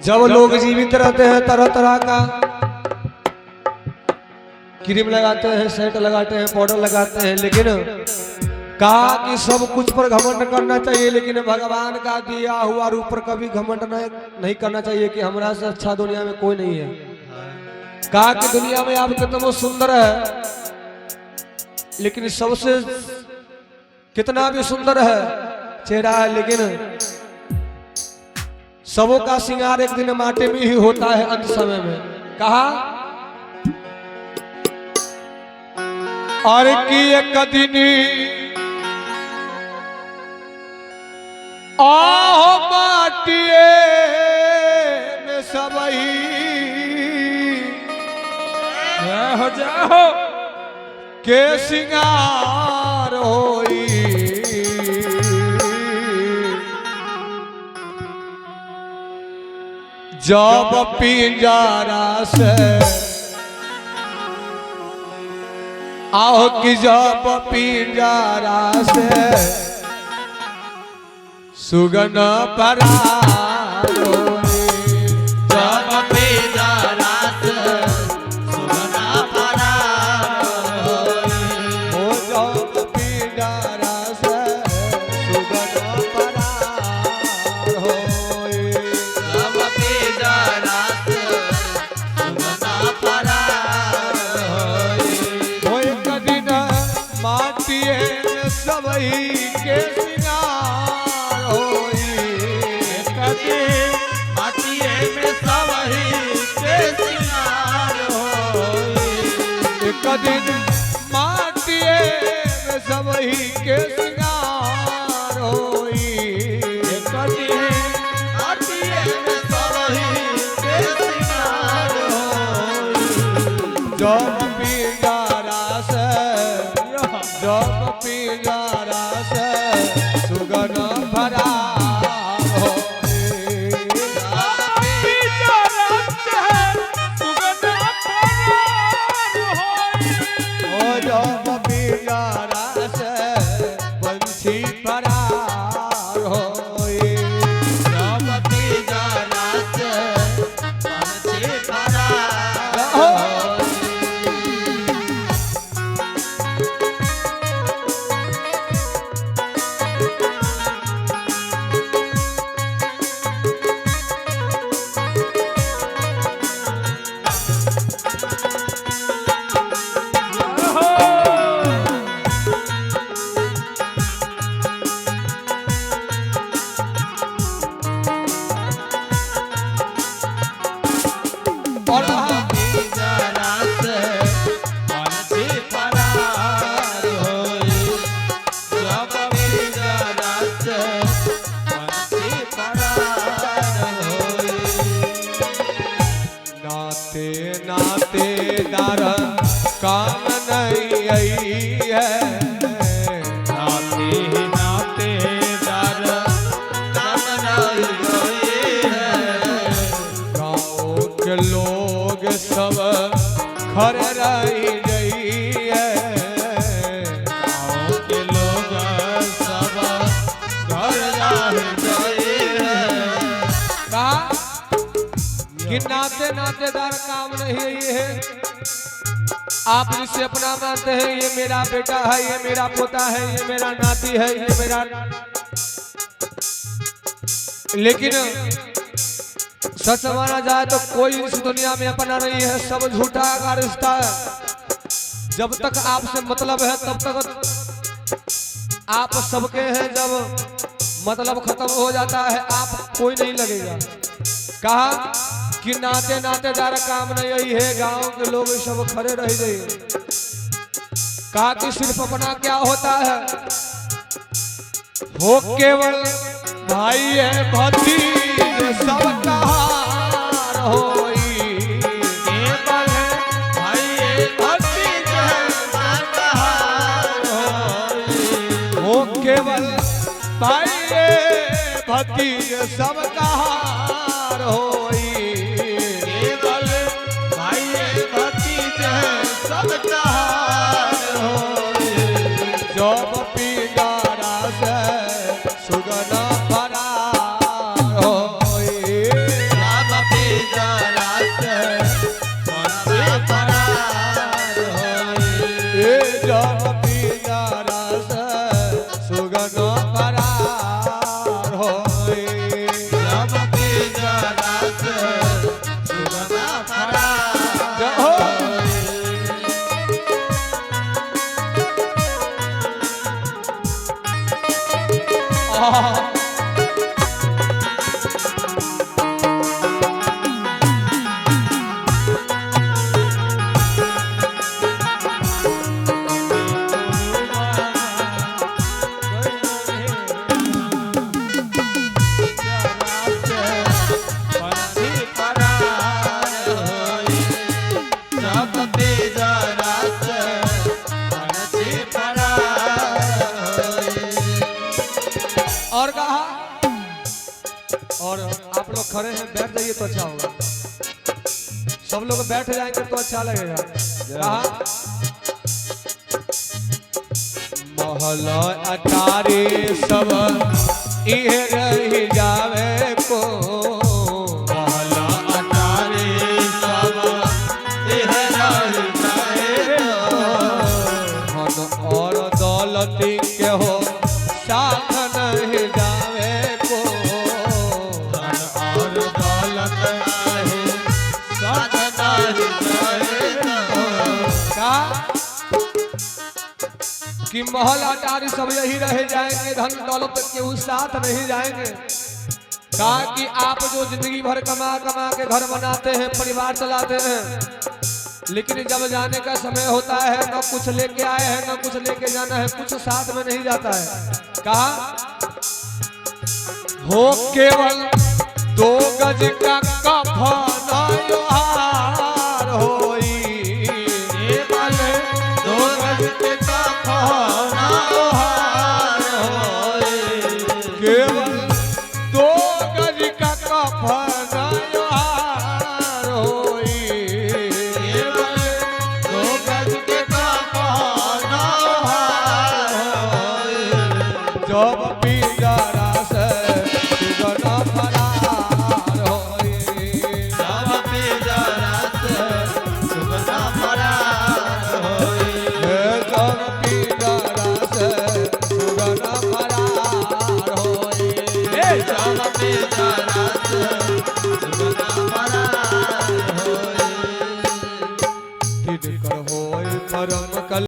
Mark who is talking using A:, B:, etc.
A: जब लोग जीवित रहते हैं तरह तरह का क्रीम लगाते हैं, सेंट लगाते हैं, पाउडर लगाते हैं, लेकिन कहा कि सब कुछ पर घमंड करना चाहिए, लेकिन भगवान का दिया हुआ रूप पर कभी घमंड नहीं करना चाहिए कि हमरा से अच्छा दुनिया में कोई नहीं है। कहा कि दुनिया में आप कितना सुंदर है, लेकिन सबसे कितना भी सुंदर है चेहरा है, लेकिन सबों का श्रृंगार एक दिन माटी में ही होता है अंत समय में। कहा और की एक दिन आहो माटिए में सबही हो जाओ के श्रृंगार होई, जब पिंजरा से आओ कि जब पिंजरा से सुगन परार होई,
B: जब पिंजरा से सुगन परार होई,
A: ओ जब पिंजरा से सुगन परार होई,
B: जब पिंजरा से सुगन परार होई,
A: हो एक दिन माटिए में सबही के श्रृंगार होई,
B: एक दिन माटिए में सबही के श्रृंगार होई,
A: एक दिन माटिए में सबही के श्रृंगार होई,
B: एक दिन माटिए में सबही के श्रृंगार होई,
A: जब पिंजरा से जब पिंजरा से सुगन भरार होई, ओ जब पिंजरा से पंछी फरार होई,
B: जब पिंजरा से पंछी फरार होई,
A: और वहाँ
B: पिंजरा से पंछी फरार होई, जब पिंजरा से पंछी फरार होई,
A: नाते नाते दर काम नहीं आई है,
B: नाते नाते दर काम नहीं होई है,
A: गाँव के लोग सब खड़े रही गई है,
B: गाँव के लोग सब घर रह गए हैं,
A: कहा कि नाते नातेदार काम नहीं है। आप जिसे अपना मानते हैं, ये मेरा बेटा है, ये मेरा पोता है, ये मेरा नाती है, ये मेरा, लेकिन सच माना जाए तो कोई इस दुनिया में अपना नहीं है, सब झूठा का रिश्ता है। जब तक आपसे मतलब है तब तक आप सबके हैं, जब मतलब खत्म हो जाता है आप कोई नहीं लगेगा। कहा कि नाते नातेदार काम नहीं है, गांव के लोग सब खड़े रह गए। कहा कि सिर्फ अपना क्या होता है, हो केवल भाई है भतीज सब कहार होई,
B: केवल भाई भतीज सब कहार होई,
A: हो केवल भाई है भतीज सब कहार होई,
B: केवल भाई भतीज सब कहार होई,
A: जब पिंजरा से सुगन फरार होई,
B: जब
A: तो अच्छा होगा। सब लोग बैठ जाएंगे तो अच्छा लगेगा। कहा महल अटारी सब इहे रही जावे को,
B: महल अटारी सब इहे रही जावे को,
A: धन और दौलती के हो साथ नहीं जावे को,
B: धन और दौलत आहे साथ नहीं जावे को।
A: का कि महल अटारी सब यही रह जाएंगे, धन दौलत के उस साथ नहीं जाएंगे। कहा कि आप जो जिंदगी भर कमा कमा के घर बनाते हैं, परिवार चलाते हैं, लेकिन जब जाने का समय होता है न कुछ लेके आए हैं न कुछ लेके जाना है, कुछ साथ में नहीं जाता है। कहा हो केवल 2 गज का कफन लोहार होई,
B: केवल 2 गज के कफन लोहार होई,
A: केवल 2 गज का कफन लोहार होई,
B: केवल 2 गज के कफन लोहार होई।
A: जब पिंजरा से